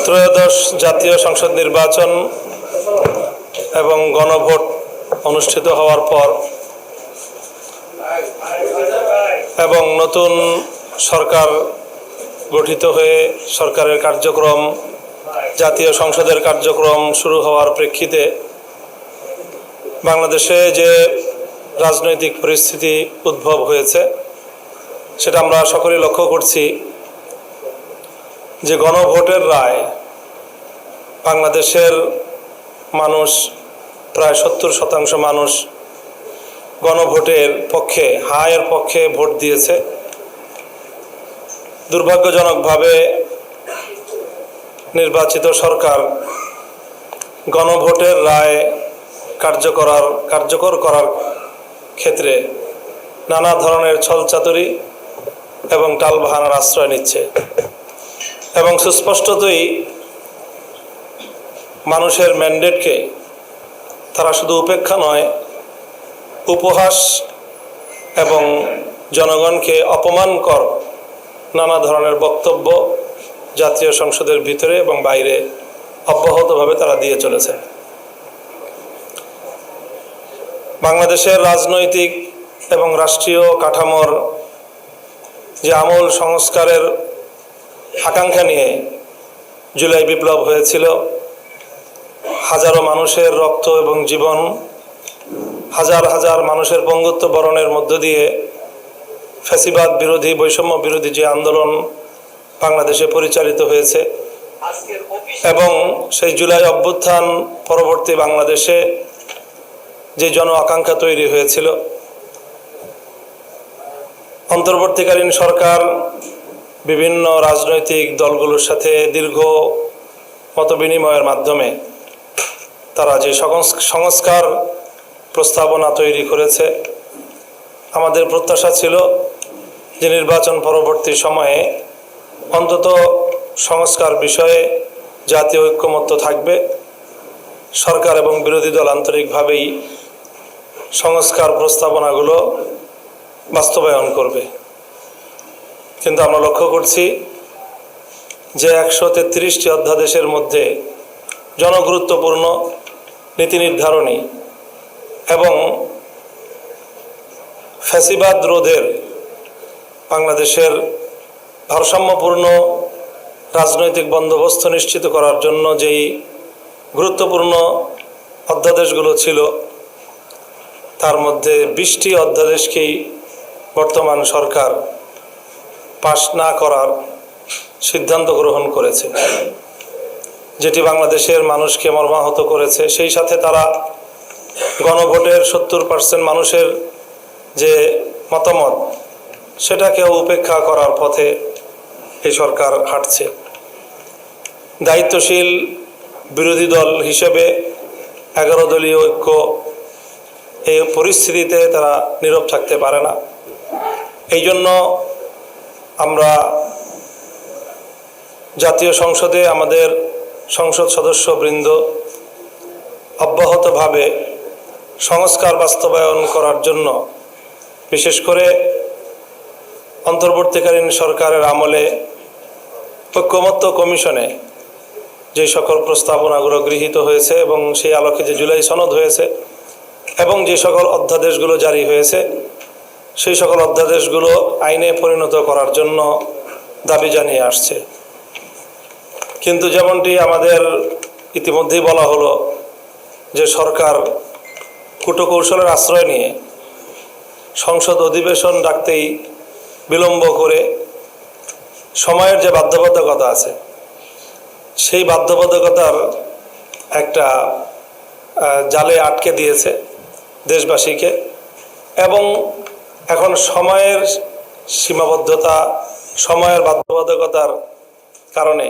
ত্রয়োদশ জাতীয় সংসদ নির্বাচন এবং গণভোট অনুষ্ঠিত হওয়ার পর এবং নতুন সরকার গঠিত হয়ে সরকারের কার্যক্রম, জাতীয় সংসদের কার্যক্রম শুরু হওয়ার প্রেক্ষিতে বাংলাদেশে যে রাজনৈতিক পরিস্থিতি উদ্ভব হয়েছে সেটা আমরা সকলেই লক্ষ্য করছি যে গণভোটের রায় বাংলাদেশের মানুষ প্রায় 70% মানুষ গণভোটের পক্ষে, হায়ের পক্ষে ভোট দিয়েছে। দুর্ভাগ্যজনকভাবে নির্বাচিত সরকার গণভোটের রায় কার্যকর করার ক্ষেত্রে নানা ধরনের ছলচাতুরি এবং টালবাহানার আশ্রয় নিচ্ছে এবং সুস্পষ্টতই মানুষের ম্যান্ডেটকে তারা শুধু উপেক্ষা নয়, উপহাস এবং জনগণকে অপমানকর নানা ধরনের বক্তব্য জাতীয় সংসদের ভিতরে এবং বাইরে অব্যাহতভাবে তারা দিয়ে চলেছে। বাংলাদেশের রাজনৈতিক এবং রাষ্ট্রীয় কাঠামোর যে আমূল সংস্কারের আকাঙ্ক্ষা নিয়ে জুলাই বিপ্লব হয়েছিল, হাজারো মানুষের রক্ত এবং জীবন, হাজার হাজার মানুষের বঙ্গুত্ব বরণের মধ্য দিয়ে ফ্যাসিবাদ বিরোধী, বৈষম্য বিরোধী যে আন্দোলন বাংলাদেশে পরিচালিত হয়েছে এবং সেই জুলাই অভ্যুত্থান পরবর্তী বাংলাদেশে যে জন আকাঙ্ক্ষা তৈরি হয়েছিল, অন্তর্বর্তীকালীন সরকার বিভিন্ন রাজনৈতিক দলগুলোর সাথে দীর্ঘ মতবিনিময়ের মাধ্যমে তারা যে সংস্কার প্রস্তাবনা তৈরি করেছে, আমাদের প্রত্যাশা ছিল যে নির্বাচন পরবর্তী সময়ে অন্তত সংস্কার বিষয়ে জাতীয় ঐক্যমত্য থাকবে, সরকার এবং বিরোধী দল আন্তরিকভাবেই সংস্কার প্রস্তাবনাগুলো বাস্তবায়ন করবে। কিন্তু আমরা লক্ষ্য করছি যে 133টি অধ্যাদেশের মধ্যে জনগুরুত্বপূর্ণ নীতি নির্ধারণী এবং ফ্যাসিবাদ রোধের, বাংলাদেশের ভারসাম্যপূর্ণ রাজনৈতিক বন্দোবস্ত নিশ্চিত করার জন্য যেই গুরুত্বপূর্ণ অধ্যাদেশগুলো ছিল তার মধ্যে 20টি অধ্যাদেশকেই বর্তমান সরকার পাশ না করার সিদ্ধান্ত গ্রহণ করেছে, যেটি বাংলাদেশের মানুষকে মর্মাহত করেছে। সেই সাথে তারা গণভোটের 70% মানুষের যে মতামত সেটাকেও উপেক্ষা করার পথে এই সরকার হাঁটছে। দায়িত্বশীল বিরোধী দল হিসেবে 11 দলীয় ঐক্য এই পরিস্থিতিতে তারা নীরব থাকতে পারে না। এই জন্য আমরা জাতীয় সংসদে আমাদের সংসদ সদস্যবৃন্দ অব্যাহতভাবে সংস্কার বাস্তবায়ন করার জন্য, বিশেষ করে অন্তর্বর্তীকালীন সরকারের আমলে ঐক্যমত্য কমিশনে যে সকল প্রস্তাবনাগুলো গৃহীত হয়েছে এবং সেই আলোকে যে জুলাই সনদ হয়েছে এবং যে সকল অধ্যাদেশগুলো জারি হয়েছে সেই সকল অধ্যাদেশগুলো আইনে পরিণত করার জন্য দাবি জানিয়ে আসছে। কিন্তু যেমনটি আমাদের ইতিমধ্যেই বলা হলো যে সরকার কূটকৌশলের আশ্রয় নিয়ে সংসদ অধিবেশন ডাকতেই বিলম্ব করে সময়ের যে বাধ্যবাধকতা আছে সেই বাধ্যবাধকতার একটা জালে আটকে দিয়েছে দেশবাসীকে এবং এখন সময়ের সীমাবদ্ধতা, সময়ের বাধ্যবাধকতার কারণে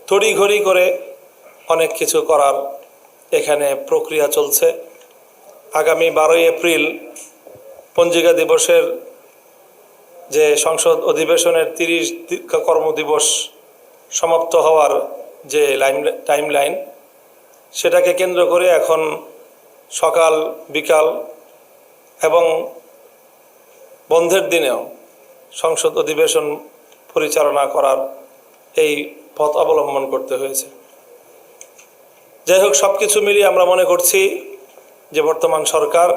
তড়িঘড়ি করে অনেক কিছু করার এখানে প্রক্রিয়া চলছে। আগামী 12ই এপ্রিল পঞ্জিকা দিবসের যে সংসদ অধিবেশনের 30 কর্মদিবস সমাপ্ত হওয়ার যে টাইমলাইন, সেটাকে কেন্দ্র করে এখন সকাল বিকাল এবং বন্ধের দিনেও সংসদ অধিবেশন পরিচালনা করার এই পথ অবলম্বন করতে হয়েছে। যাই হোক, সব কিছু মিলিয়ে আমরা মনে করছি যে বর্তমান সরকার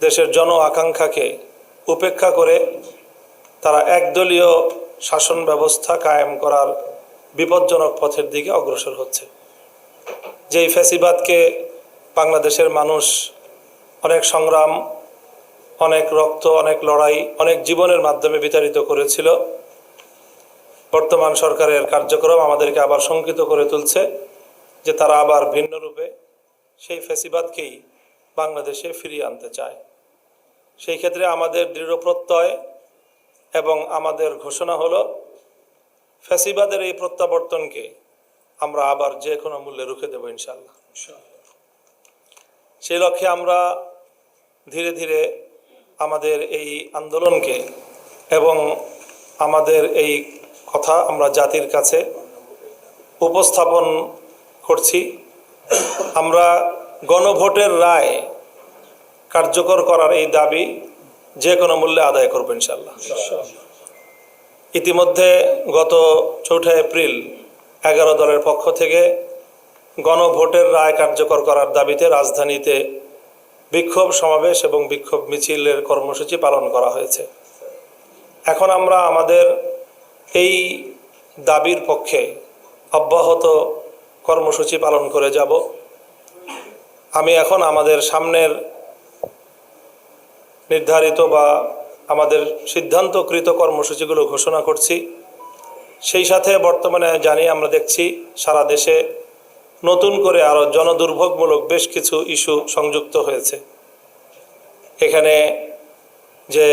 দেশের জন আকাঙ্ক্ষাকে উপেক্ষা করে তারা একদলীয় শাসন ব্যবস্থা কায়েম করার বিপজ্জনক পথের দিকে অগ্রসর হচ্ছে। যেই ফ্যাসিবাদকে বাংলাদেশের মানুষ অনেক সংগ্রাম, অনেক রক্ত, অনেক লড়াই, অনেক জীবনের মাধ্যমে বিতাড়িত করেছিল, বর্তমান সরকারের কার্যক্রম আমাদেরকে আবার শঙ্কিত করে তুলছে যে তারা আবার ভিন্ন রূপে সেই ফ্যাসিবাদকেই বাংলাদেশে ফিরিয়ে আনতে চায়। সেই ক্ষেত্রে আমাদের দৃঢ় প্রত্যয় এবং আমাদের ঘোষণা হলো, ফ্যাসিবাদের এই প্রত্যাবর্তনকে আমরা আবার যে কোনো মূল্যে রুখে দেব ইনশাআল্লাহ। সেই লক্ষ্যে আমরা ধীরে ধীরে আমাদের এই আন্দোলনকে এবং আমাদের এই কথা আমরা জাতির কাছে উপস্থাপন করছি। আমরা গণভোটের রায় কার্যকর করার এই দাবি যে কোনো মূল্যে আদায় করব ইনশাআল্লাহ। ইতিমধ্যে গত 4 এপ্রিল 11 দলের পক্ষ থেকে গণভোটের রায় কার্যকর করার দাবিতে রাজধানীতে বিক্ষোভ সমাবেশ এবং বিক্ষোভ মিছিলের কর্মসূচি পালন করা হয়েছে। এখন আমরা আমাদের এই দাবির পক্ষে অব্যাহত কর্মসূচি পালন করে যাব। আমি এখন আমাদের সামনের নির্ধারিত বা আমাদের সিদ্ধান্তকৃত কর্মসূচিগুলো ঘোষণা করছি। সেই সাথে বর্তমানে জানি আমরা দেখছি সারা দেশে নতুন করে আরও জনদুর্ভোগমূলক বেশ কিছু ইস্যু সংযুক্ত হয়েছে। এখানে যে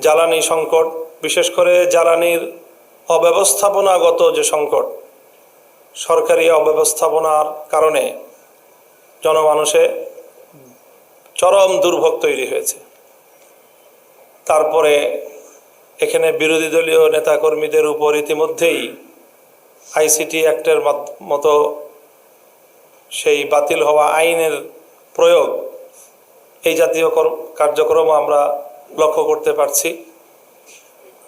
জ্বালানি সংকট, বিশেষ করে জ্বালানির অব্যবস্থাপনাগত যে সংকট, সরকারি অব্যবস্থাপনার কারণে জনমানুষে চরম দুর্ভোগ তৈরি হয়েছে। তারপরে এখানে বিরোধী দলীয় নেতাকর্মীদের উপর ইতিমধ্যেই আইসিটি অ্যাক্টের মতো সেই বাতিল হওয়া আইনের প্রয়োগ, এই জাতীয় কার্যক্রম আমরা লক্ষ্য করতে পারছি।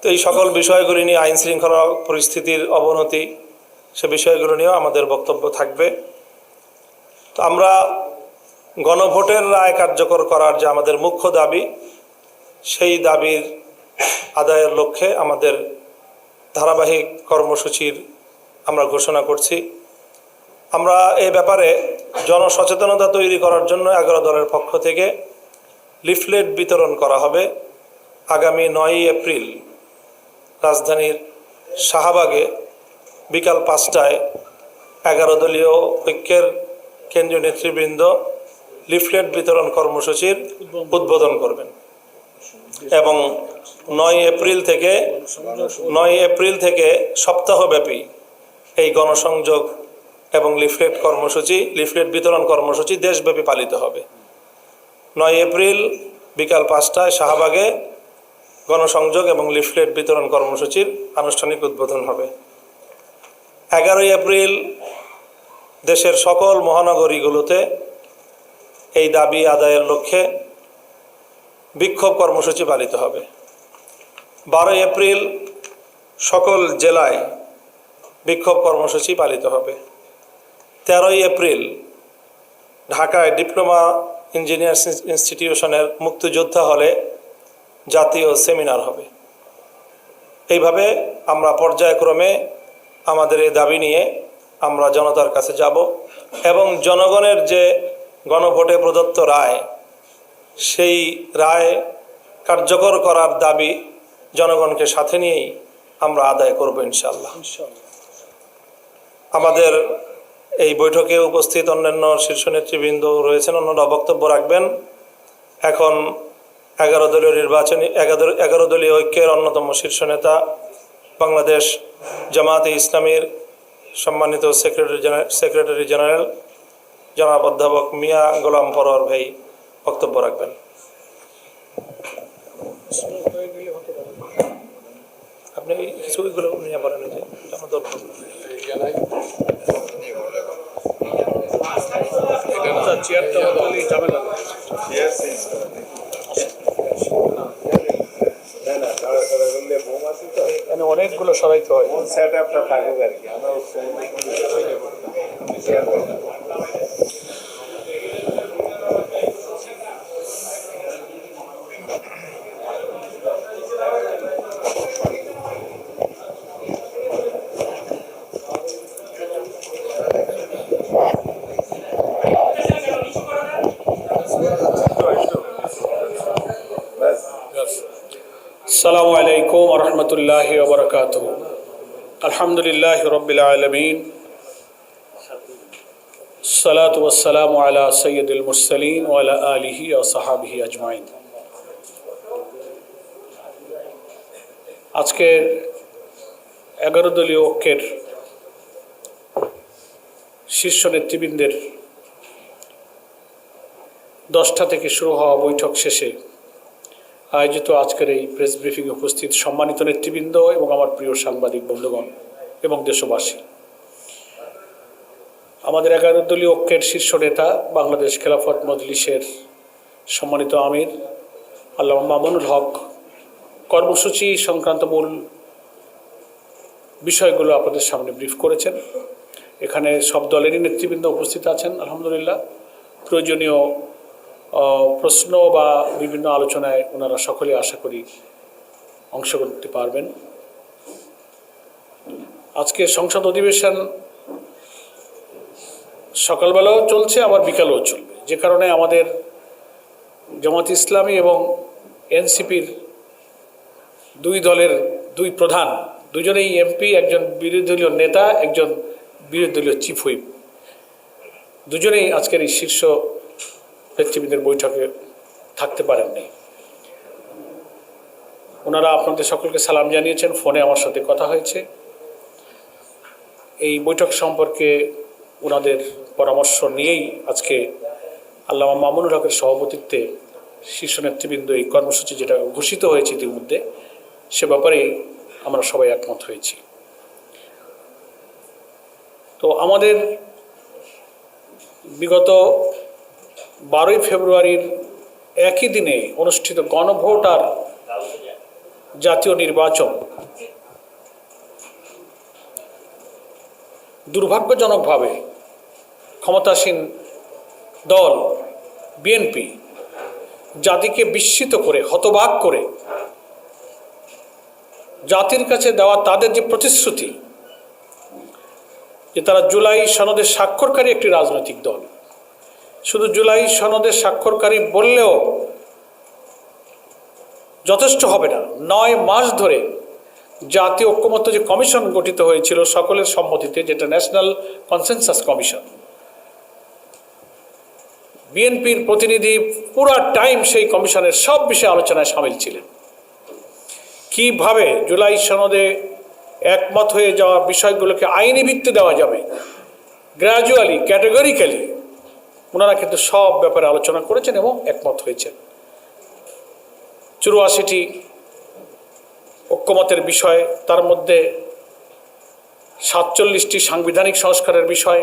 তো এই সকল বিষয়গুলি নিয়ে, আইন শৃঙ্খলা পরিস্থিতির অবনতি, সে বিষয়গুলো নিয়েও আমাদের বক্তব্য থাকবে। তো আমরা গণভোটের রায় কার্যকর করার যে আমাদের মুখ্য দাবি, সেই দাবির আদায়ের লক্ষ্যে আমাদের ধারাবাহিক কর্মসূচির আমরা ঘোষণা করছি। আমরা এই ব্যাপারে জনসচেতনতা তৈরি করার জন্য 11 দলের পক্ষ থেকে লিফলেট বিতরণ করা হবে। আগামী 9 এপ্রিল রাজধানীর শাহবাগে বিকাল 5টায় 11 দলীয় ঐক্যের কেন্দ্রীয় নেতৃবৃন্দ লিফলেট বিতরণ কর্মসূচির উদ্বোধন করবেন এবং 9 এপ্রিল থেকে সপ্তাহব্যাপী এই গণসংযোগ এবং লিফলেট বিতরণ কর্মসূচি দেশব্যাপী পালিত হবে। 9 এপ্রিল বিকাল 5টায় শাহবাগে গণসংযোগ এবং লিফলেট বিতরণ কর্মসূচির আনুষ্ঠানিক উদ্বোধন হবে। 11 এপ্রিল দেশের সকল মহানগরীগুলোতে এই দাবি আদায়ের লক্ষ্যে বিক্ষোভ কর্মসূচি পালিত হবে। 12 এপ্রিল সকল জেলায় বিক্ষোভ কর্মসূচি পালিত হবে। 13 এপ্রিল ঢাকায় ডিপ্লোমা ইঞ্জিনিয়ার্স ইনস্টিটিউশনের মুক্তিযোদ্ধা হলে জাতীয় সেমিনার হবে। এইভাবে আমরা পর্যায়ক্রমে আমাদের এই দাবি নিয়ে আমরা জনতার কাছে যাব এবং জনগণের যে গণভোটে প্রদত্ত রায়, সেই রায় কার্যকর করার দাবি জনগণকে সাথে নিয়েই আমরা আদায় করব ইনশাআল্লাহ। আমাদের এই বৈঠকে উপস্থিত অন্যান্য শীর্ষ নেতৃবৃন্দ রয়েছেন, অন্যরা বক্তব্য রাখবেন। এখন 11 দলীয় ঐক্যের অন্যতম শীর্ষ নেতা, বাংলাদেশ জামায়াতে ইসলামীর সম্মানিত সেক্রেটারি জেনারেল জনাব অধ্যাপক মিয়া গোলাম পরোয়ার ভাই বক্তব্য রাখবেন। আপনি কিছুগুলো নিয়ে বলেন যে অনেকগুলো সরাইতে হয়। সেট আপটা থাকুক আর কি আমরা আসসালামু আলাইকুম ওয়া রাহমাতুল্লাহি ওয়া বারাকাতুহু। আলহামদুলিল্লাহি রাব্বিল আলামিন, সালাতু ওয়াসসালামু আলা সাইয়্যিদিল মুরসালিন ওয়া আলা আলিহি ওয়া সাহবিহি আজমাইন। আজকে 11 দলীয় ঐক্যের শীর্ষ নেতৃবৃন্দের 10টা থেকে শুরু হওয়া বৈঠক শেষে আয়োজিত আজকের এই প্রেস ব্রিফিংয়ে উপস্থিত সম্মানিত নেতৃবৃন্দ এবং আমার প্রিয় সাংবাদিক বন্ধুগণ এবং দেশবাসী, আমাদের 11 দলীয় ঐক্যের শীর্ষ নেতা বাংলাদেশ খেলাফত মজলিসের সম্মানিত আমির আল্লামা মামুনুল হক কর্মসূচি সংক্রান্ত মূল বিষয়গুলো আপনাদের সামনে ব্রিফ করেছেন। এখানে সব দলেরই নেতৃবৃন্দ উপস্থিত আছেন। আলহামদুলিল্লাহ, প্রয়োজনীয় প্রশ্ন বা বিভিন্ন আলোচনায় ওনারা সকলে আশা করি অংশ করতে পারবেন। আজকে সংসদ অধিবেশন সকালবেলাও চলছে, আবার বিকালেও চলবে, যে কারণে আমাদের জামাত ইসলামী এবং এনসিপির দুই দলের দুই প্রধান, দুজনেই এমপি, একজন বিরোধী দলীয় নেতা, একজন বিরোধী দলীয় চিফ হুইপ, দুজনেই আজকের এই শীর্ষ নেতৃবৃন্দের বৈঠকে থাকতে পারেননি। ওনারা আপনাদের সকলকে সালাম জানিয়েছেন, ফোনে আমার সাথে কথা হয়েছে। এই বৈঠক সম্পর্কে ওনাদের পরামর্শ নিয়েই আজকে আল্লামা মামুনুল হকের সভাপতিত্বে শীর্ষ নেতৃবৃন্দ এই কর্মসূচি যেটা ঘোষিত হয়েছে ইতিমধ্যে, সে ব্যাপারে আমরা সবাই একমত হয়েছি। তো আমাদের বিগত 12ই ফেব্রুয়ারির একই দিনে অনুষ্ঠিত গণভোট আর জাতীয় নির্বাচন দুর্ভাগ্যজনকভাবে ক্ষমতাসীন দল বিএনপি জাতিকে বিস্মিত করে, হতবাক করে, জাতির কাছে দেওয়া তাদের যে প্রতিশ্রুতি যে তারা জুলাই সনদের স্বাক্ষরকারী একটি রাজনৈতিক দল, শুধু জুলাই সনদের স্বাক্ষরকারী বললেও যথেষ্ট হবে না। 9 মাস ধরে জাতীয় ঐক্যমত্য যে কমিশন গঠিত হয়েছিল সকলের সম্মতিতে, যেটা ন্যাশনাল কনসেনসাস কমিশন, বিএনপির প্রতিনিধি পুরা টাইম সেই কমিশনের সব বিষয়ে আলোচনায় সামিল ছিলেন। কিভাবে জুলাই সনদে একমত হয়ে যাওয়া বিষয়গুলোকে আইনি ভিত্তি দেওয়া যাবে, গ্র্যাজুয়ালি, ক্যাটেগরিক্যালি, ওনারা কিন্তু সব ব্যাপারে আলোচনা করেছেন এবং একমত হয়েছেন। 84টি ঐক্যমতের বিষয়, তার মধ্যে 47টি সাংবিধানিক সংস্কারের বিষয়,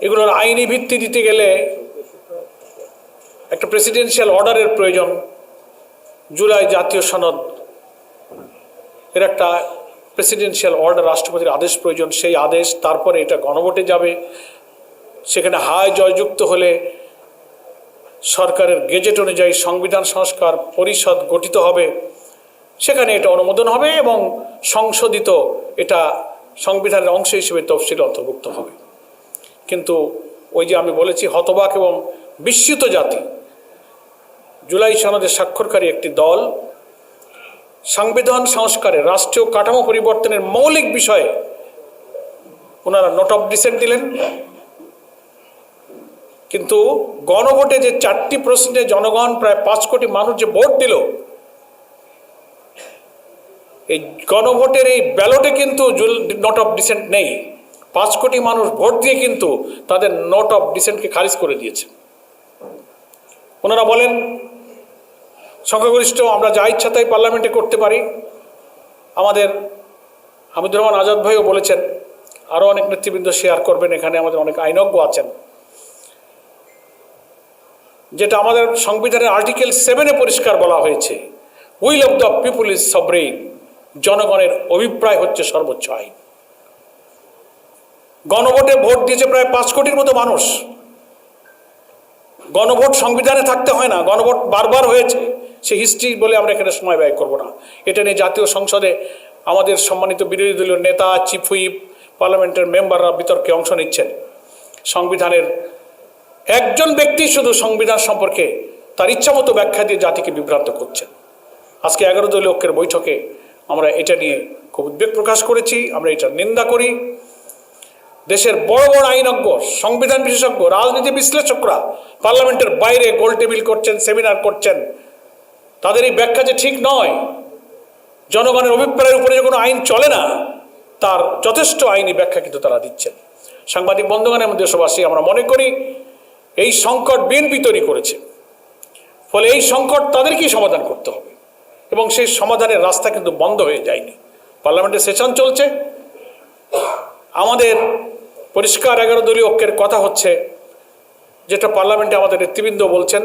এগুলোর আইনি ভিত্তি দিতে গেলে একটা প্রেসিডেন্সিয়াল অর্ডারের প্রয়োজন। জুলাই জাতীয় সনদ এর একটা প্রেসিডেন্সিয়াল অর্ডার, রাষ্ট্রপতির আদেশ প্রয়োজন। সেই আদেশ তারপরে এটা গণভোটে যাবে, সেখানে হায় জয়যুক্ত হলে সরকারের গেজেট অনুযায়ী সংবিধান সংস্কার পরিষদ গঠিত হবে, সেখানে এটা অনুমোদন হবে এবং সংশোধিত এটা সংবিধানের অংশ হিসেবে তফসিলে অন্তর্ভুক্ত হবে। কিন্তু ওই যে আমি বলেছি, হতবাক এবং বিস্মিত জাতি, জুলাই সনদে স্বাক্ষরকারী একটি দল সংবিধান সংস্কারে, রাষ্ট্রীয় কাঠামো পরিবর্তনের মৌলিক বিষয়ে ওনারা নোট অফ ডিসেন্ট দিলেন, কিন্তু গণভোটে যে 4টি প্রশ্নে জনগণ, প্রায় 5 কোটি মানুষ যে ভোট দিল, এই গণভোটের এই ব্যালটে কিন্তু নোট অফ ডিসেন্ট নেই। 5 কোটি মানুষ ভোট দিয়ে কিন্তু তাদের নোট অফ ডিসেন্টকে খারিজ করে দিয়েছে। ওনারা বলেন সংখ্যাগরিষ্ঠ আমরা যা ইচ্ছা তাই পার্লামেন্টে করতে পারি। আমাদের হামিদুর রহমান আজাদ ভাইও বলেছেন, আরও অনেক নেতৃবৃন্দ শেয়ার করবেন, এখানে আমাদের অনেক আইনজ্ঞ আছেন, যেটা আমাদের সংবিধানের আর্টিকেল 7-এ পরিষ্কার বলা হয়েছে, will of the people is sovereign, জনগণের অভিপ্রায় হচ্ছে সর্বোচ্চ আইন। গণভোটে ভোট দিয়েছে প্রায় 5 কোটির মতো মানুষ। গণভোট সংবিধানে থাকতে হয় না, গণভোট বারবার হয়েছে, সে হিস্ট্রি বলে আমরা এখানে সময় ব্যয় করব না। এটা নিয়ে জাতীয় সংসদে আমাদের সম্মানিত বিরোধী দলীয় নেতা, চিফ হুইপ, পার্লামেন্টের মেম্বাররা বিতর্কে অংশ নিচ্ছেন। সংবিধানের একজন ব্যক্তি শুধু সংবিধান সম্পর্কে তার ইচ্ছামতো ব্যাখ্যা দিয়ে জাতিকে বিভ্রান্ত করছেন। আজকে 11 দলীয় ঐক্যের বৈঠকে আমরা এটা নিয়ে খুব উদ্বেগ প্রকাশ করেছি, আমরা এটা নিন্দা করি। দেশের বড় বড় আইনজ্ঞ, সংবিধান বিশেষজ্ঞ, রাজনীতি বিশ্লেষকরা পার্লামেন্টের বাইরে গোল টেবিল করছেন, সেমিনার করছেন। তাদের এই ব্যাখ্যা যে ঠিক নয়, জনগণের অভিপ্রায়ের উপরে যে কোনো আইন চলে না, তার যথেষ্ট আইনি ব্যাখ্যা কিন্তু তারা দিচ্ছেন। সাংবাদিক বন্ধুগণ এবং দেশবাসী, আমরা মনে করি এই সংকট বিএনপি তৈরি করেছে, ফলে এই সংকট তাদেরকেই সমাধান করতে হবে এবং সেই সমাধানের রাস্তা কিন্তু বন্ধ হয়ে যায়নি। পার্লামেন্টের সেশন চলছে, আমাদের পরিষ্কার 11 দলীয় ঐক্যের কথা হচ্ছে, যেটা পার্লামেন্টে আমাদের নেতৃবৃন্দ বলছেন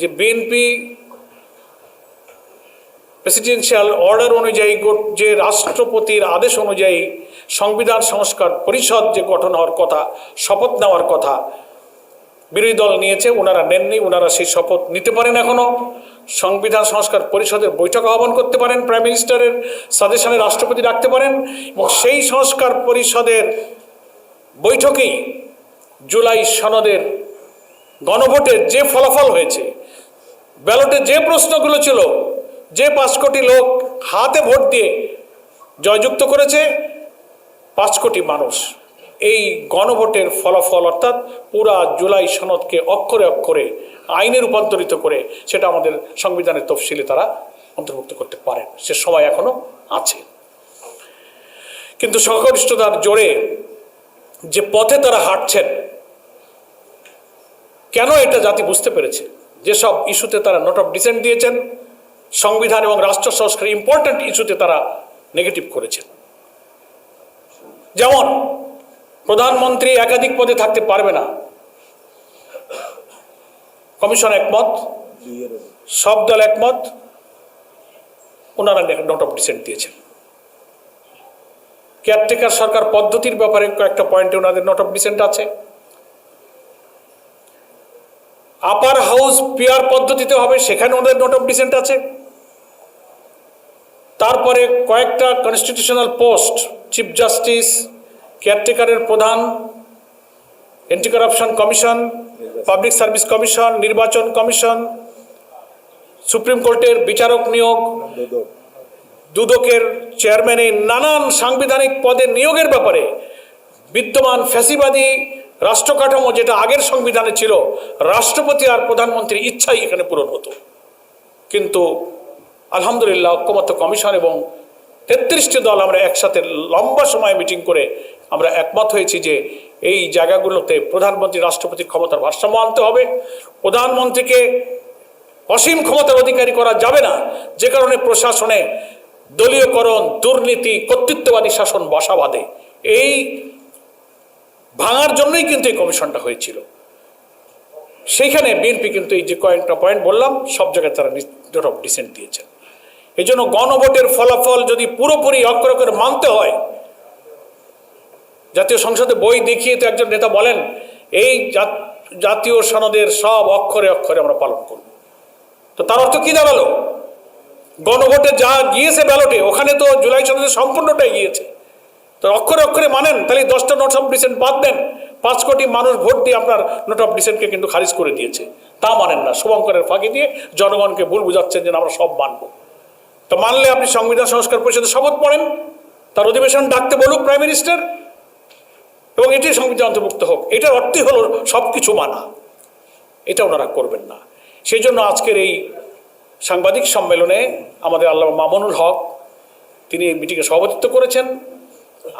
যে বিএনপি প্রেসিডেন্সিয়াল অর্ডার অনুযায়ী, যে রাষ্ট্রপতির আদেশ অনুযায়ী সংবিধান সংস্কার পরিষদ যে গঠন হওয়ার কথা, শপথ নেওয়ার কথা বিরোধী দল নিয়েছে, ওনারা নেননি। ওনারা সেই শপথ নিতে পারেন। এখনও সংবিধান সংস্কার পরিষদের বৈঠক আহ্বান করতে পারেন, প্রাইম মিনিস্টারের সাজেশনে রাষ্ট্রপতি রাখতে পারেন এবং সেই সংস্কার পরিষদের বৈঠকেই জুলাই সনদের গণভোটের যে ফলাফল হয়েছে, ব্যালটে যে প্রশ্নগুলো ছিল, যে 5 কোটি লোক হাতে ভোট দিয়ে জয়যুক্ত করেছে, 5 কোটি মানুষ, এই গণভোটের ফলাফল অর্থাৎ পুরা জুলাই সনদকে অক্ষরে অক্ষরে আইনে রূপান্তরিত করে সেটা আমাদের সংবিধানের তফসিলে তারা অন্তর্ভুক্ত করতে পারেন। সে সময় এখনো আছে। কিন্তু সংখ্যাগরিষ্ঠতার জোরে যে পথে তারা হাঁটছেন, কেন এটা জাতি বুঝতে পেরেছে। যেসব ইস্যুতে তারা নোট অফ ডিসেন্ট দিয়েছেন, সংবিধান এবং রাষ্ট্র সংস্কার ইম্পর্ট্যান্ট ইস্যুতে তারা নেগেটিভ করেছেন। যেমন প্রধানমন্ত্রী একাধিক পদে থাকতে পারবে না, কমিশন একমত, সব দল একমত, ওনারা নোট অফ ডিসেন্ট দিয়েছেন। কেয়ারটেকার সরকার পদ্ধতির ব্যাপারে কয়েকটা পয়েন্টে ওনাদের নোট অফ ডিসেন্ট আছে। আপার হাউস পিয়ার পদ্ধতিতে হবে, সেখানে ওনাদের নোট অফ ডিসেন্ট আছে। তারপরে কয়েকটা কনস্টিটিউশনাল পোস্ট, চিফ জাস্টিস, কেয়ারটেকারের প্রধান, anti corruption commission, public service commission, নির্বাচন কমিশন, সুপ্রিম কোর্টের বিচারক নিয়োগ, দুদকের চেয়ারম্যান, এই নানান সাংবিধানিক পদে নিয়োগের ব্যাপারে বিদ্যমান ফ্যাসিবাদী রাষ্ট্র কাঠামো যেটা আগের সংবিধানে ছিল, রাষ্ট্রপতি আর প্রধানমন্ত্রীর ইচ্ছাই এখানে পূরণ হতো। কিন্তু আলহামদুলিল্লাহ ঐক্যমত্য কমিশন এবং 33টি দল আমরা একসাথে লম্বা সময় মিটিং করে আমরা একমত হয়েছি যে এই জায়গাগুলোতে প্রধানমন্ত্রী রাষ্ট্রপতির ক্ষমতার ভারসাম্য আনতে হবে। প্রধানমন্ত্রীকে অসীম ক্ষমতার অধিকারী করা যাবে না, যে কারণে প্রশাসনে দলীয়করণ, দুর্নীতি, কর্তৃত্ববাদী শাসন বাসা বাঁধে। এই ভাঙার জন্যই কিন্তু এই কমিশনটা হয়েছিল। সেইখানে বিএনপি কিন্তু এই যে কয়েকটা পয়েন্ট বললাম, সব জায়গায় তারা নোট অফ ডিসেন্ট দিয়েছেন। এই জন্য গণভোটের ফলাফল যদি পুরোপুরি অক্ষরে অক্ষরে মানতে হয়, জাতীয় সংসদে বই দেখিয়ে তো একজন নেতা বলেন এই জাতীয় সনদের সব অক্ষরে অক্ষরে আমরা পালন করব। তো তার অর্থ কি দাঁড়ালো? গণভোটে যা গিয়েছে ব্যালটে, ওখানে তো জুলাই সনদের সম্পূর্ণটাই গিয়েছে। তো অক্ষরে অক্ষরে মানেন, তাহলে 10টা নোট অফ ডিসেন্ট বাদ দেন। 5 কোটি মানুষ ভোট দিয়ে আপনার নোট অফ ডিসেন্টকে কিন্তু খারিজ করে দিয়েছে, তা মানেন না। শুভঙ্করের ফাঁকি দিয়ে জনগণকে ভুল বুঝাচ্ছেন যে আমরা সব মানব। তো মানলে আপনি সংবিধান সংস্কার পরিষদে শপথ পড়েন, তার অধিবেশন ডাকতে বলুক প্রাইম মিনিস্টার, এবং এটি সংবিধান অন্তর্ভুক্ত হোক। এটার অর্থই হলো সব কিছু মানা। এটা ওনারা করবেন না। সেই জন্য আজকের এই সাংবাদিক সম্মেলনে আমাদের আল্লামা মামুনুল হক তিনি এই মিটিংয়ে সভাপতিত্ব করেছেন।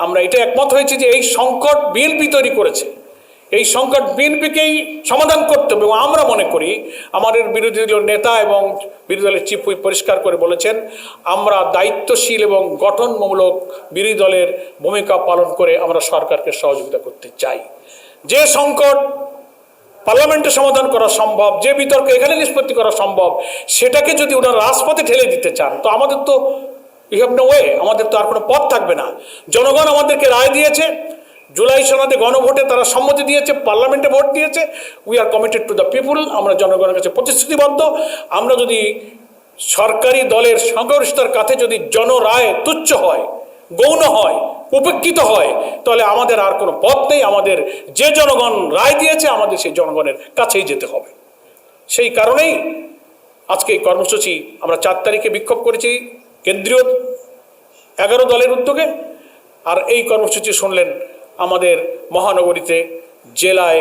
আমরা এটা একমত হয়েছি যে এই সংকট বিএনপি তৈরি করেছে, এই সংকট বিএনপিকেই সমাধান করতে হবে। এবং আমরা মনে করি আমাদের বিরোধী দলীয় নেতা এবং বিরোধী দলের চিফ হুইপ পরিষ্কার করে বলেছেন, আমরা দায়িত্বশীল এবং গঠনমূলক বিরোধী দলের ভূমিকা পালন করে আমরা সরকারকে সহযোগিতা করতে চাই। যে সংকট পার্লামেন্টে সমাধান করা সম্ভব, যে বিতর্ক এখানে নিষ্পত্তি করা সম্ভব, সেটাকে যদি ওনারা রাজপথে ঠেলে দিতে চান, তো আমাদের তো ইউ হ্যাভ নো ওয়ে, আমাদের তো আর কোনো পথ থাকবে না। জনগণ আমাদেরকে রায় দিয়েছে, জুলাই সনদে গণভোটে তারা সম্মতি দিয়েছে, পার্লামেন্টে ভোট দিয়েছে। We are committed to the people, আমরা জনগণের কাছে প্রতিশ্রুতিবদ্ধ। আমরা যদি সরকারি দলের সংখ্যাগরিষ্ঠতার কাছে যদি জনরায় তুচ্ছ হয়, গৌণ হয়, উপেক্ষিত হয়, তাহলে আমাদের আর কোনো পথ নেই। আমাদের যে জনগণ রায় দিয়েছে, আমাদের সেই জনগণের কাছেই যেতে হবে। সেই কারণেই আজকে এই কর্মসূচি আমরা 4 তারিখে বিক্ষোভ করেছি কেন্দ্রীয় 11 দলের উদ্যোগে। আর এই কর্মসূচি শুনলেন আমাদের মহানগরীতে, জেলায়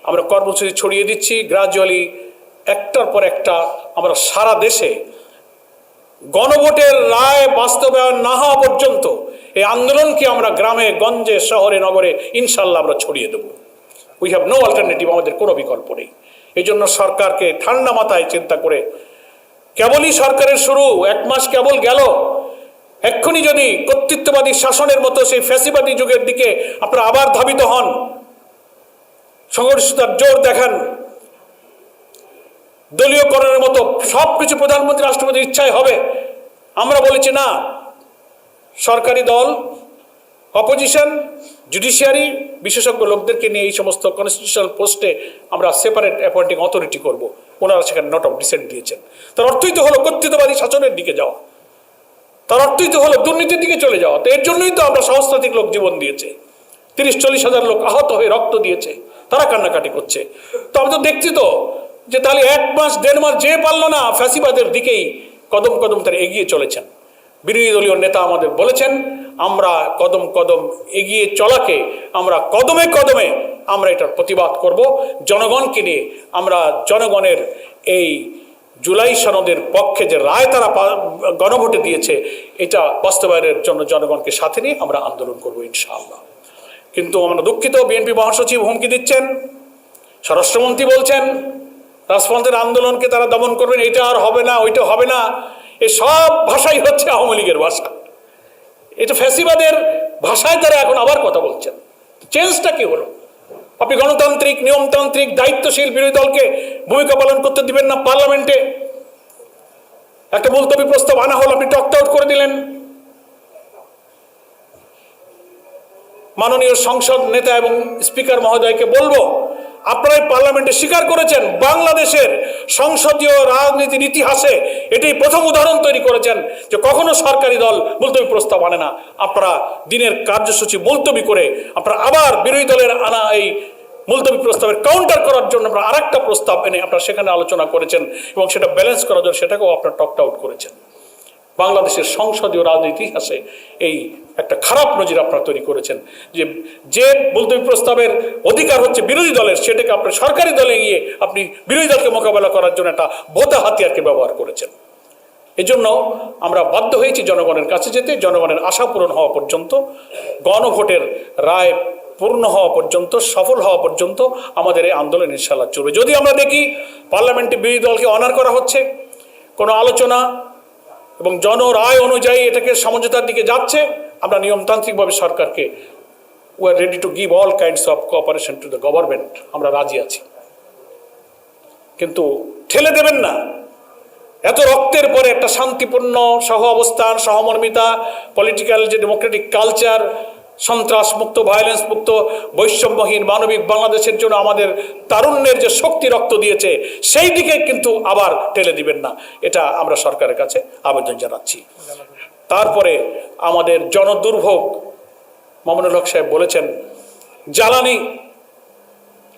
আমরা কর্মসূচি ছড়িয়ে দিচ্ছি। গ্রাজুয়ালি একটার পর একটা আমরা সারা দেশে গণভোটের রায় বাস্তবায়ন না হওয়া পর্যন্ত এই আন্দোলনকে আমরা গ্রামে গঞ্জে শহরে নগরে ইনশাল্লাহ আমরা ছড়িয়ে দেব। উই হ্যাভ নো অল্টারনেটিভ, আমাদের কোনো বিকল্প নেই। এই জন্য সরকারকে ঠান্ডা মাথায় চিন্তা করে, কেবলই সরকারের শুরু, 1 মাস কেবল গেল, এক্ষুনি যদি কর্তৃত্ববাদী শাসনের মতো সেই ফ্যাসিবাদী যুগের দিকে আপনারা আবার ধাবিত হন, সংগঠিতার জোর দেখান, দলীয়করণের মতো সব কিছু প্রধানমন্ত্রী রাষ্ট্রপতির ইচ্ছায় হবে, আমরা বলেছি না। সরকারি দল, অপোজিশন, জুডিশিয়ারি, বিশেষজ্ঞ লোকদেরকে নিয়ে এই সমস্ত কনস্টিটিউশনাল পোস্টে আমরা সেপারেট অ্যাপয়েন্টিং অথরিটি করব। ওনারা সেখানে নট অফ ডিসেন্ট দিয়েছেন। তার অর্থই তো হলো কর্তৃত্ববাদী শাসনের দিকে যাওয়া, তার অর্থই তো হলো দুর্নীতির দিকে চলে যাওয়া। তো এর জন্যই তো আমরা সহস্রাধিক লোক জীবন দিয়েছে, 30-40 হাজার লোক আহত হয়ে রক্ত দিয়েছে, তারা কান্নাকাটি করছে। তো আমরা তো দেখছি তো যে তাহলে 1 মাস 1.5 মাস যে পারল না, ফ্যাসিবাদের দিকেই কদম কদম তারা এগিয়ে চলেছেন। বিরোধী দলীয় নেতা আমাদের বলেছেন, আমরা কদম কদম এগিয়ে চলাকে আমরা কদমে কদমে আমরা এটার প্রতিবাদ করব। জনগণকে নিয়ে আমরা জনগণের এই জুলাই সনদের পক্ষে যে রায় তারা গণভোটে দিয়েছে, এটা বাস্তবায়নের জন্য জনগণকে সাথে নিয়ে আমরা আন্দোলন করব ইনশাআল্লাহ। কিন্তু আমরা দুঃখিত, বিএনপি মহাসচিব হুমকি দিচ্ছেন, স্বরাষ্ট্রমন্ত্রী বলছেন রাজপন্থের আন্দোলনকে তারা দমন করবেন, এটা আর হবে না, ওইটা হবে না। এ সব ভাষাই হচ্ছে আওয়ামী লীগের ভাষা, এটা ফ্যাসিবাদের ভাষায় তারা এখন আবার কথা বলছেন। চেঞ্জটা কি হলো? আপনি গণতান্ত্রিক, নিয়মতান্ত্রিক, দায়িত্বশীল বিরোধী দলকে ভূমিকা পালন করতে দিবেন না। পার্লামেন্টে একটা মুলতবি প্রস্তাব আনা হল, আপনি টকড আউট করে দিলেন। মাননীয় সংসদ নেতা এবং স্পিকার মহোদয়কে বলবো, আপনারাই পার্লামেন্টে স্বীকার করেছেন বাংলাদেশের সংসদীয় রাজনীতির ইতিহাসে এটাই প্রথম উদাহরণ তৈরি করেছেন যে কখনো সরকারি দল মুলতবি প্রস্তাব আনে না। আপনারা দিনের কার্যসূচি মুলতবি করে আপনারা আবার বিরোধী দলের আনা এই মুলতবি প্রস্তাবের কাউন্টার করার জন্য আপনারা আরেকটা প্রস্তাব এনে আপনারা সেখানে আলোচনা করেছেন এবং সেটা ব্যালেন্স করার জন্য সেটাকেও আপনারা টকড আউট করেছেন। বাংলাদেশের সংসদীয় রাজনীতি ইতিহাসে এই একটা খারাপ নজির আপনারা তৈরি করেছেন যে যে মুলতবি প্রস্তাবের অধিকার হচ্ছে বিরোধী দলের, সেটাকে আপনি সরকারি দলে গিয়ে আপনি বিরোধী দলকে মোকাবেলা করার জন্য একটা ভোতা হাতিয়ারকে ব্যবহার করেছেন। এই জন্য আমরা বাধ্য হয়েছি জনগণের কাছে যেতে, জনগণের আশা পূরণ হওয়া পর্যন্ত, গণভোটের রায় পূর্ণ হওয়া পর্যন্ত, সফল হওয়া পর্যন্ত আমাদের এই আন্দোলন ইনশাআল্লাহ চলবে। যদি আমরা দেখি পার্লামেন্টে বিরোধী দলকে অনার করা হচ্ছে, কোনো আলোচনা এবং জনরায় অনুযায়ী এটাকে সমঝোতার দিকে যাচ্ছে, আমরা নিয়মতান্ত্রিকভাবে সরকারকে we are ready to give all kinds of cooperation to the government, আমরা রাজি আছি। কিন্তু ঠেলে দেবেন না। এত রক্তের পরে একটা শান্তিপূর্ণ সহ অবস্থান, সহমর্মিতা, পলিটিক্যাল যে ডেমোক্রেটিক কালচার, সন্ত্রাস মুক্ত, ভায়োলেন্স মুক্ত, বৈষম্যহীন মানবিক বাংলাদেশের জন্য আমাদের তারুণ্যের যে শক্তি রক্ত দিয়েছে, সেই দিকে কিন্তু আবার ঠেলে দিবেন না, এটা আমরা সরকারের কাছে আবেদন জানাচ্ছি। তারপরে আমাদের জনদুর্ভোগ, মামুনুল হক সাহেব বলেছেন জ্বালানি,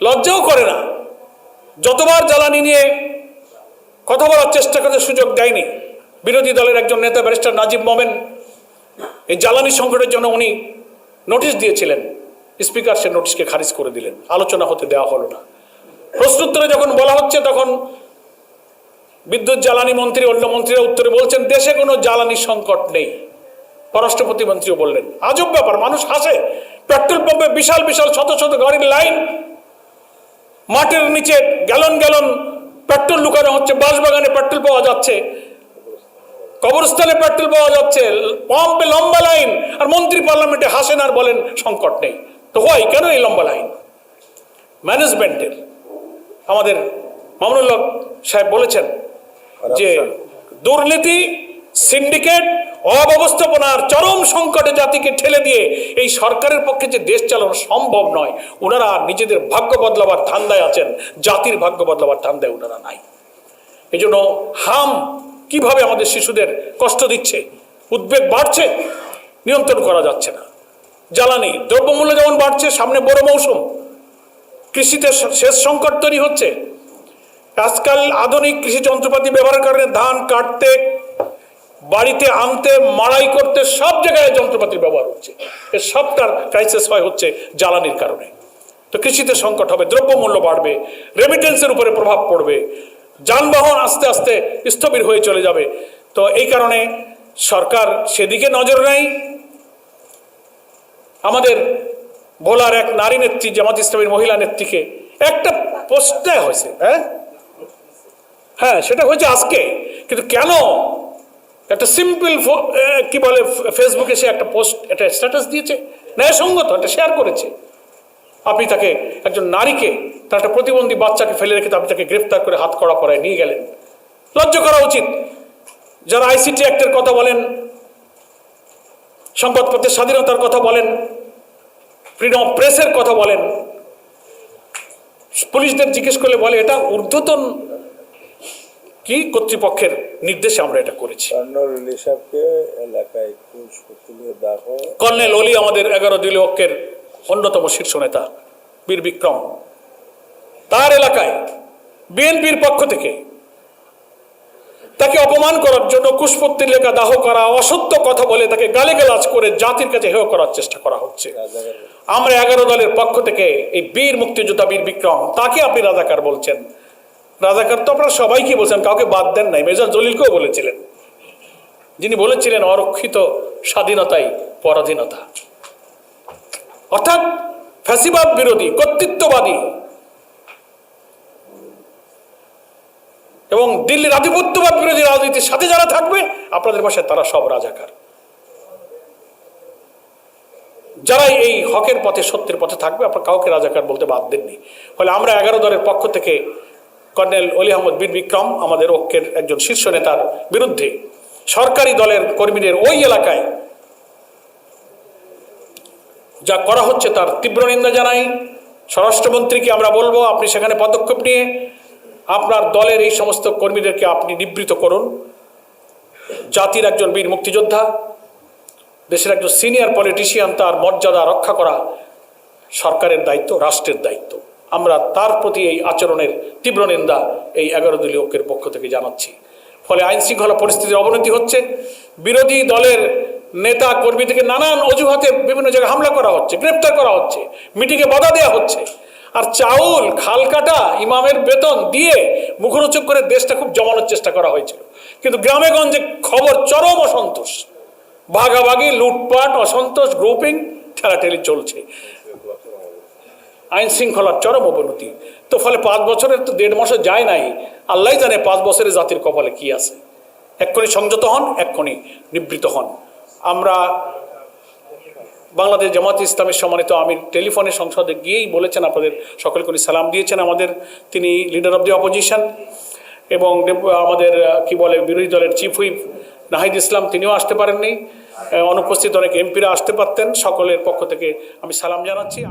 লজ্জাও করে না। যতবার জ্বালানি নিয়ে কথা বলার চেষ্টা করতে সুযোগ দেয়নি বিরোধী দলের একজন নেতা ব্যারিস্টার নাজিব মোমেন, এই জ্বালানি সংকটের জন্য উনি নোটিশ দিয়েছিলেন, স্পিকার সে নোটিশকে খারিজ করে দিলেন, আলোচনা হতে দেওয়া হলো না। প্রশ্নোত্তরে যখন বলা হচ্ছে তখন বিদ্যুৎ জ্বালানি মন্ত্রী, অন্য মন্ত্রীরা উত্তরে বলছেন দেশে কোনো জ্বালানি সংকট নেই। পররাষ্ট্র প্রতিমন্ত্রীও বললেন, আজব ব্যাপার, মানুষ হাসে। পেট্রোল পাম্পে বিশাল বিশাল শত শত গাড়ির লাইন, মাটির নিচে গ্যালন গ্যালন পেট্রোল লুকানো হচ্ছে, বাঁশবাগানে পেট্রোল পাওয়া যাচ্ছে, কবরস্থানে পেট্রোল পাওয়া যাচ্ছে, পাম্পে লম্বা লাইন, আর মন্ত্রী পার্লামেন্টে হাসেন আর বলেন সংকট নেই। তো হয় কেন এই লম্বা লাইন? ম্যানেজমেন্টের আমাদের মামুনুল হক সাহেব বলেছেন যে দুর্নীতি, সিন্ডিকেট, অব্যবস্থাপনার চরম সংকটে জাতিকে ঠেলে দিয়ে এই সরকারের পক্ষে যে দেশ চালানো সম্ভব নয়। ওনারা নিজেদের ভাগ্য বদলাবার ধান্দায় আছেন, জাতির ভাগ্য বদলাবার ধান্দায় ওনারা নাই। এই জন্য কিভাবে আমাদের শিশুদের কষ্ট দিচ্ছে, উদ্বেগ বাড়ছে, নিয়ন্ত্রণ করা যাচ্ছে না। জ্বালানি দ্রব্যমূল্য যেমন বাড়ছে, সামনে বড় মৌসুম, কৃষিতে সেচ সংকট তৈরি হচ্ছে। আজকাল আধুনিক কৃষি যন্ত্রপাতি ব্যবহারের কারণে ধান কাটতে, বাড়িতে আনতে, মাড়াই করতে সব জায়গায় যন্ত্রপাতির ব্যবহার হচ্ছে। এর সবটার ক্রাইসিস হচ্ছে জ্বালানির কারণে। তো কৃষিতে সংকট হবে, দ্রব্যমূল্য বাড়বে, রেমিটেন্সের উপরে প্রভাব পড়বে, যানবাহন আস্তে আস্তে স্থবির হয়ে চলে যাবে। তো এই কারণে সরকার সেদিকে নজর নেই। আমাদের ভোলার এক নারী নেত্রী, জামাত ইসলামীর মহিলা নেত্রীকে একটা পোস্ট দেওয়া হয়েছে। হ্যাঁ, সেটা হয়েছে আজকে, কিন্তু কেন একটা সিম্পল কি বলে ফেসবুকে সে একটা পোস্ট, একটা স্ট্যাটাস দিয়েছে, ন্যায়সঙ্গত একটা শেয়ার করেছে। আপনি তাকে, একজন নারীকে, তার একটা প্রতিবন্ধী বাচ্চাকে ফেলে রেখে আপনি তাকে গ্রেফতার করে হাত কড়া পরায় নিয়ে গেলেন। লজ্জা করা উচিত। যারা আইসিটি অ্যাক্টের কথা বলেন, সংবাদপত্রের স্বাধীনতার কথা বলেন, ফ্রিডম অফ প্রেসের কথা বলেন, পুলিশদের জিজ্ঞেস করলে বলে এটা ঊর্ধ্বতন কি কর্তৃপক্ষের নির্দেশে আমরা এটা করেছি। কর্নেল অলি আমাদের 11 দলীয় ঐক্যের অন্যতম শীর্ষ নেতা, বীর বিক্রম, তার এলাকায় বিএনপির পক্ষ থেকে তাকে অপমান করার জন্য কুশপুত্তির লেখা দাহ করা, অসত্য কথা বলে তাকে গালিগালাজ করে জাতির কাছে হেয় করার চেষ্টা করা হচ্ছে। আমরা 11 দলের পক্ষ থেকে এই বীর মুক্তিযোদ্ধা বীর বিক্রম, তাকে আপনি রাজাকার বলছেন। রাজাকার তো আপনারা সবাইকে বলছেন, কাউকে বাদ দেন নাই। মেজর জলিলকেও বলেছিলেন, যিনি বলেছিলেন অরক্ষিত স্বাধীনতাই পরাধীনতা। অর্থাৎ ফ্যাসিবাদ বিরোধী, কর্তৃত্ববাদী এবং দিল্লির আধিপত্যবাদ বিরোধী রাজনীতির সাথে যারা থাকবে, আপনাদের ভাষায় তারা সব রাজাকার। যারাই এই হকের পথে, সত্যের পথে থাকবে, আপনার কাউকে রাজাকার বলতে বাদ দেননি। ফলে আমরা 11 দলের পক্ষ থেকে কর্নেল অলি আহমদ বীর বিক্রম, আমাদের ঐক্যের একজন শীর্ষ নেতার বিরুদ্ধে সরকারি দলের কর্মীদের ওই এলাকায় যা করা হচ্ছে তার তীব্র নিন্দা জানাই। স্বরাষ্ট্রমন্ত্রীকে আমরা বলবো, আপনি সেখানে পদক্ষেপ নিয়ে আপনার দলের এই সমস্ত কর্মীদেরকে আপনি নিবৃত্ত করুন। জাতির একজন বীর মুক্তিযোদ্ধা, দেশের একজন সিনিয়র পলিটিশিয়ান, তার মর্যাদা রক্ষা করা সরকারের দায়িত্ব, রাষ্ট্রের দায়িত্ব। আমরা তার প্রতি এই আচরণের তীব্র নিন্দা এই 11 দলীয় ঐক্যের পক্ষ থেকে জানাচ্ছি। ফলে আইন শৃঙ্খলা পরিস্থিতির অবনতি হচ্ছে। বিরোধী দলের নেতা কর্মী থেকে নানান অজুহাতে বিভিন্ন জায়গায় হামলা করা হচ্ছে, গ্রেপ্তার করা হচ্ছে, মিটিংয়ে বাধা দেওয়া হচ্ছে। আর চাউল, খাল কাটা, ইমামের বেতন দিয়ে মুখরোচক করে দেশটা খুব জমানোর চেষ্টা করা হয়েছিল। কিন্তু গ্রামে গঞ্জে খবর, চরম অসন্তোষ, ভাগাভাগি, লুটপাট, অসন্তোষ, গ্রুপিং, ঠেলাঠেলি চলছে। আইন শৃঙ্খলার চরম অবনতি। তো ফলে 5 বছরের তো 1.5 মাসও যায় নাই। আল্লাহ জানে 5 বছরে জাতির কপালে কি আছে। এক্ষুনি সংযত হন, এক্ষুনি নিবৃত্ত হন। আমরা বাংলাদেশ জামাত ইসলামের সম্মানিত আমির টেলিফোনে সংসদে গিয়েই বলেছেন, আপনাদের সকলকে উনি সালাম দিয়েছেন। আমাদের, তিনি লিডার অব দি অপোজিশন, এবং আমাদের কি বলে বিরোধী দলের চিফ হুইপ নাহিদ ইসলাম, তিনিও আসতে পারেননি। অনুপস্থিত অনেক এমপিরা আসতে পারতেন। সকলের পক্ষ থেকে আমি সালাম জানাচ্ছি।